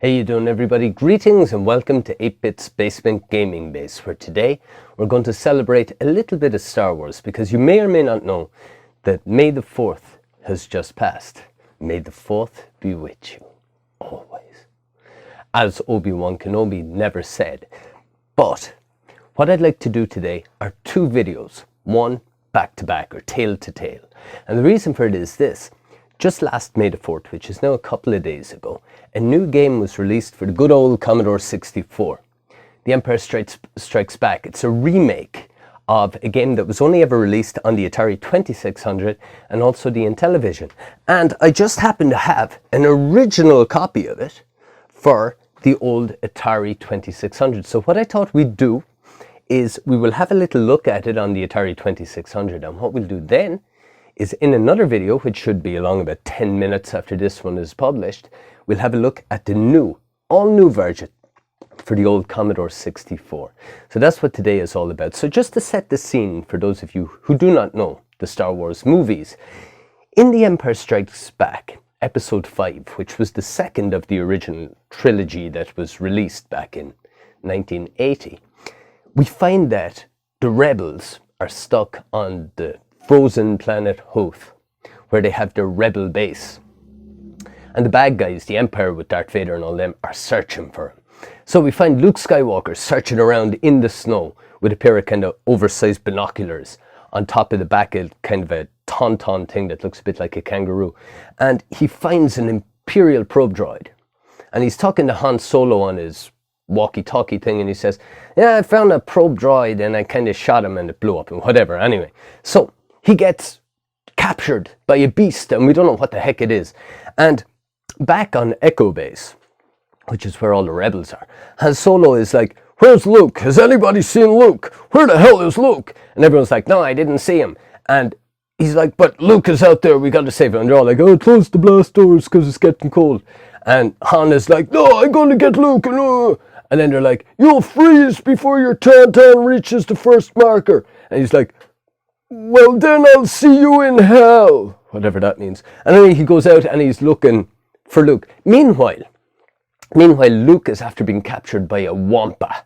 How you doing, everybody? Greetings and welcome to 8-Bit's Basement Gaming Base, where today we're going to celebrate a little bit of Star Wars, because you may or may not know that May the 4th has just passed. May the 4th be with you, always. As Obi-Wan Kenobi never said. But what I'd like to do today are two videos, one back to back or tail to tail. And the reason for it is this. Just last May the 4th, which is now a couple of days ago, a new game was released for the good old Commodore 64. The Empire Strikes Back. It's a remake of a game that was only ever released on the Atari 2600 and also the Intellivision. And I just happen to have an original copy of it for the old Atari 2600. So what I thought we'd do is we will have a little look at it on the Atari 2600, and what we'll do then is in another video, which should be along about 10 minutes after this one is published, we'll have a look at the all new version for the old Commodore 64. So that's what today is all about. So just to set the scene for those of you who do not know the Star Wars movies, in The Empire Strikes Back, Episode 5, which was the second of the original trilogy that was released back in 1980, we find that the rebels are stuck on the frozen planet Hoth, where they have their rebel base. And the bad guys, the Empire with Darth Vader and all them, are searching for him. So we find Luke Skywalker searching around in the snow with a pair of kind of oversized binoculars on top of the back of kind of a tauntaun thing that looks a bit like a kangaroo. And he finds an Imperial probe droid. And he's talking to Han Solo on his walkie-talkie thing, and he says, yeah, I found a probe droid and I kind of shot him and it blew up and whatever. Anyway, so he gets captured by a beast and we don't know what the heck it is. And back on Echo Base, which is where all the rebels are, Han Solo is like, where's Luke? Has anybody seen Luke? Where the hell is Luke? And everyone's like, no, I didn't see him. And he's like, but Luke is out there, we got to save him. And they're all like, oh, close the blast doors because it's getting cold. And Han is like, no, I'm going to get Luke. And then they're like, you'll freeze before your tauntaun reaches the first marker. And he's like, well, then I'll see you in hell. Whatever that means. And then he goes out and he's looking for Luke. Meanwhile, Luke is after being captured by a wampa.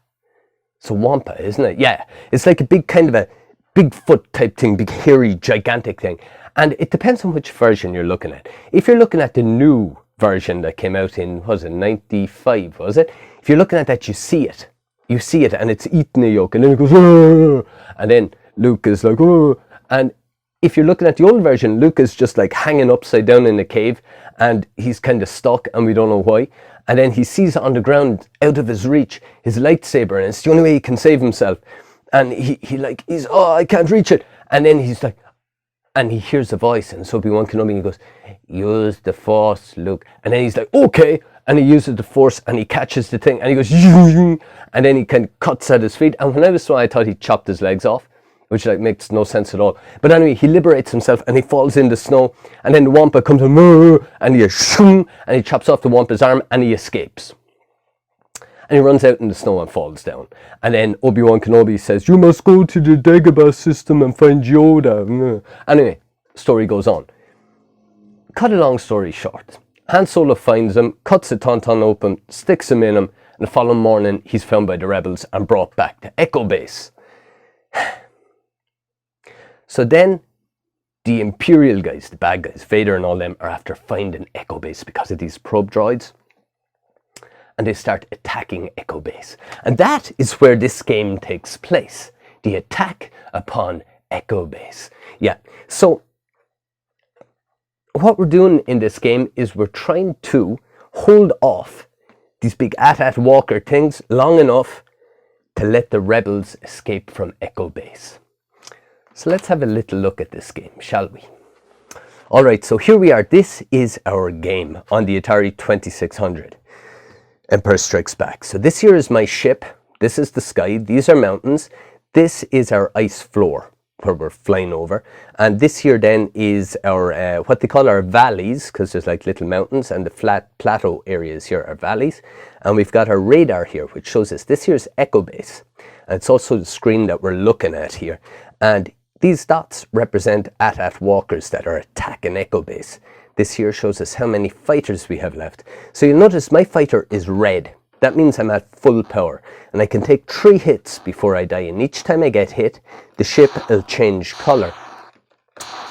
It's a wampa, isn't it? Yeah. It's like a big kind of a Bigfoot type thing, big hairy, gigantic thing. And it depends on which version you're looking at. If you're looking at the new version that came out in, was it 95, was it? If you're looking at that, you see it. You see it and it's eating a yolk and then it goes, oh! And then Luke is like, oh! And if you're looking at the old version, Luke is just like hanging upside down in the cave and he's kind of stuck and we don't know why. And then he sees on the ground, out of his reach, his lightsaber, and it's the only way he can save himself. And he's oh, I can't reach it. And then he's like, and he hears a voice, and so Obi-Wan Kenobi, and he goes, use the Force, Luke. And then he's like, okay. And he uses the Force, and he catches the thing, and he goes, and then he kind of cuts at his feet. And when I was small, I thought he chopped his legs off, which like makes no sense at all. But anyway, he liberates himself, and he falls in the snow, and then the Wampa comes and he chops off the Wampa's arm, and he escapes. And he runs out in the snow and falls down. And then Obi-Wan Kenobi says, you must go to the Dagobah system and find Yoda. Anyway, story goes on. Cut a long story short. Han Solo finds him, cuts the tauntaun open, sticks him in him, and the following morning he's found by the rebels and brought back to Echo Base. So then the Imperial guys, the bad guys, Vader and all them, are after finding Echo Base because of these probe droids. And they start attacking Echo Base. And that is where this game takes place. The attack upon Echo Base. Yeah, so what we're doing in this game is we're trying to hold off these big AT-AT walker things long enough to let the rebels escape from Echo Base. So let's have a little look at this game, shall we? Alright, so here we are. This is our game on the Atari 2600. Empire Strikes Back. So this here is my ship. This is the sky. These are mountains. This is our ice floor where we're flying over. And this here then is our, what they call our valleys, because there's like little mountains, and the flat plateau areas here are valleys. And we've got our radar here, which shows us this here's Echo Base. And it's also the screen that we're looking at here. And these dots represent AT-AT walkers that are attacking Echo Base. This here shows us how many fighters we have left. So you'll notice my fighter is red. That means I'm at full power, and I can take 3 hits before I die, and each time I get hit, the ship will change colour.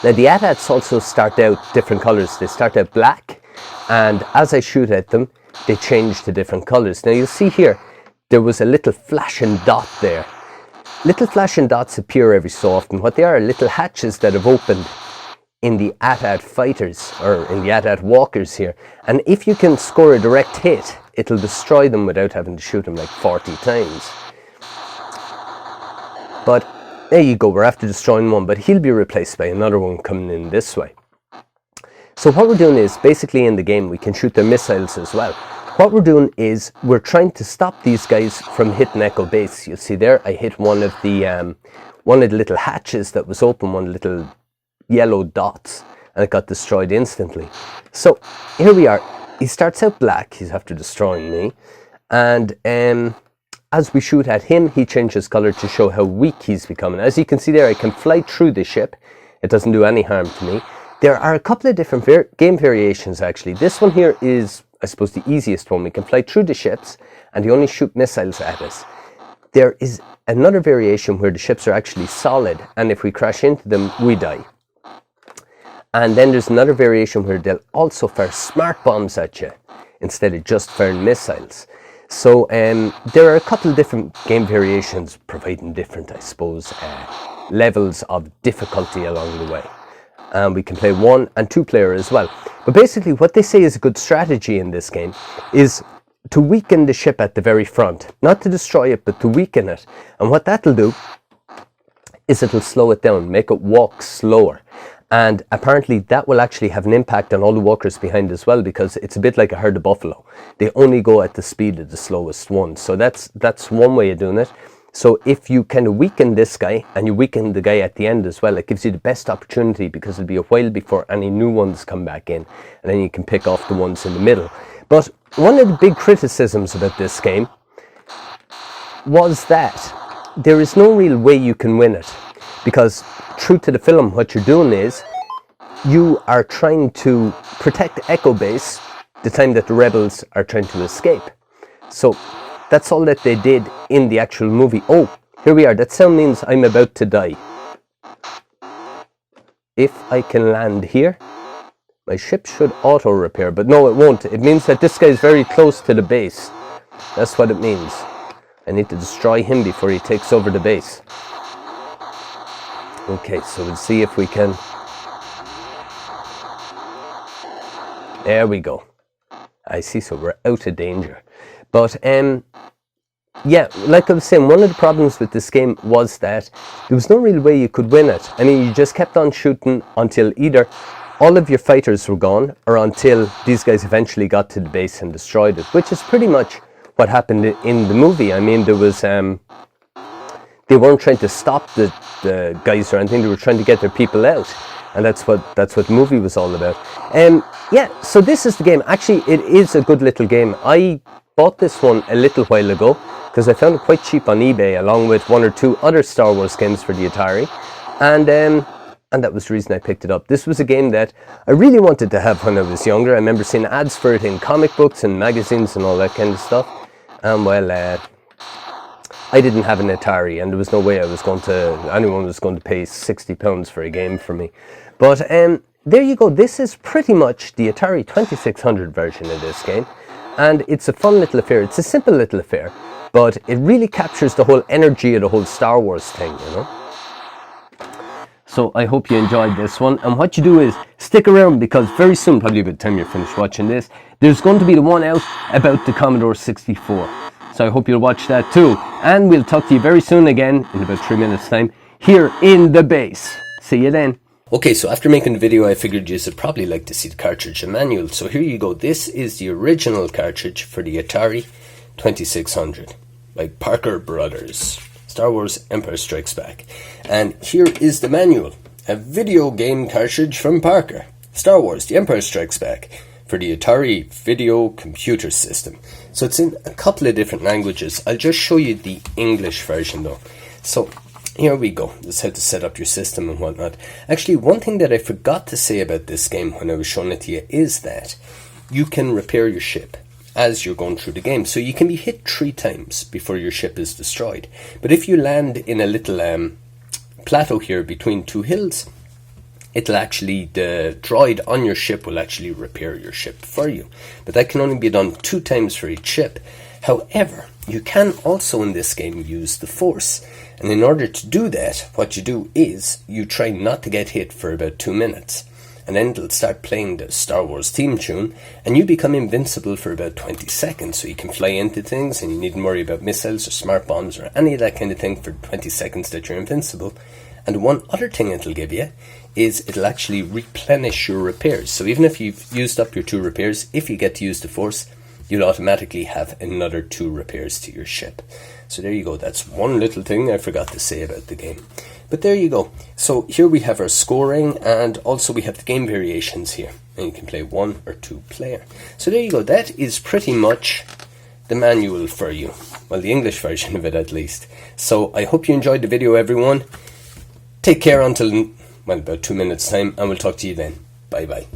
Now the AT-ATs also start out different colours. They start out black, and as I shoot at them, they change to different colours. Now you'll see here, there was a little flashing dot there. Little flashing dots appear every so often. What they are little hatches that have opened in the AT-AT fighters, or in the AT-AT walkers here. And if you can score a direct hit, it'll destroy them without having to shoot them like 40 times. But there you go, we're after destroying one, but he'll be replaced by another one coming in this way. So what we're doing is, basically in the game, we can shoot their missiles as well. What we're doing is, we're trying to stop these guys from hitting Echo Base. You'll see there, I hit one of the little hatches that was open, one of the little yellow dots, and it got destroyed instantly. So here we are. He starts out black, he's after destroying me, and as we shoot at him, he changes colour to show how weak he's becoming. As you can see there, I can fly through the ship. It doesn't do any harm to me. There are a couple of different game variations actually. This one here is, I suppose, the easiest one. We can fly through the ships and they only shoot missiles at us. There is another variation where the ships are actually solid, and if we crash into them, we die. And then there's another variation where they'll also fire smart bombs at you instead of just firing missiles. So there are a couple of different game variations providing different, I suppose, levels of difficulty along the way. We can play 1 and 2 player as well. But basically what they say is a good strategy in this game is to weaken the ship at the very front. Not to destroy it, but to weaken it. And what that'll do is it'll slow it down, make it walk slower. And apparently that will actually have an impact on all the walkers behind as well, because it's a bit like a herd of buffalo. They only go at the speed of the slowest one. So that's one way of doing it. So if you kind of weaken this guy and you weaken the guy at the end as well, it gives you the best opportunity, because it'll be a while before any new ones come back in, and then you can pick off the ones in the middle. But one of the big criticisms about this game was that there is no real way you can win it, because true to the film, what you're doing is you are trying to protect Echo Base the time that the rebels are trying to escape. So that's all that they did in the actual movie. Oh, here we are. That sound means I'm about to die. If I can land here, my ship should auto repair, but no, it won't. It means that this guy is very close to the base. That's what it means. I need to destroy him before he takes over the base. Okay, so we'll see if we can. There we go. I see, so we're out of danger. But yeah, like I was saying, one of the problems with this game was that there was no real way you could win it. I mean, you just kept on shooting until either all of your fighters were gone, or until these guys eventually got to the base and destroyed it, which is pretty much what happened in the movie. I mean, there was they weren't trying to stop the guys or anything. They were trying to get their people out, and that's what the movie was all about. Yeah, so this is the game. Actually, it is a good little game. I bought this one a little while ago because I found it quite cheap on eBay, along with 1 or 2 other Star Wars games for the Atari, and that was the reason I picked it up. This was a game that I really wanted to have when I was younger. I remember seeing ads for it in comic books and magazines and all that kind of stuff. Well, I didn't have an Atari, and there was no way anyone was going to pay £60 for a game for me. But there you go. This is pretty much the Atari 2600 version of this game, and it's a fun little affair. It's a simple little affair, but it really captures the whole energy of the whole Star Wars thing, you know. So I hope you enjoyed this one, and what you do is stick around, because very soon, probably by the time you're finished watching this, there's going to be the one out about the Commodore 64. So I hope you'll watch that too, and we'll talk to you very soon again in about 3 minutes time here in the base. See you then. Okay, so after making the video, I figured you'd probably like to see the cartridge and manual. So here you go. This is the original cartridge for the Atari 2600 by Parker Brothers. Star Wars Empire Strikes Back. And here is the manual. A video game cartridge from Parker. Star Wars The Empire Strikes Back for the Atari Video Computer System. So it's in a couple of different languages. I'll just show you the English version though. So here we go. This is how to set up your system and whatnot. Actually, one thing that I forgot to say about this game when I was showing it to you is that you can repair your ship as you're going through the game. So you can be hit 3 times before your ship is destroyed. But if you land in a little plateau here between 2 hills, it'll actually, the droid on your ship will actually repair your ship for you. But that can only be done 2 times for each ship. However, you can also in this game use the Force. And in order to do that, what you do is you try not to get hit for about 2 minutes. And then it'll start playing the Star Wars theme tune, and you become invincible for about 20 seconds. So you can fly into things, and you needn't worry about missiles or smart bombs or any of that kind of thing for 20 seconds that you're invincible. And one other thing it'll give you is it'll actually replenish your repairs. So even if you've used up your 2 repairs, if you get to use the Force, you'll automatically have another 2 repairs to your ship. So there you go. That's one little thing I forgot to say about the game. But there you go. So here we have our scoring, and also we have the game variations here. And you can play 1 or 2 player. So there you go. That is pretty much the manual for you. Well, the English version of it at least. So I hope you enjoyed the video, everyone. Take care until, well, about 2 minutes time, and we'll talk to you then. Bye bye.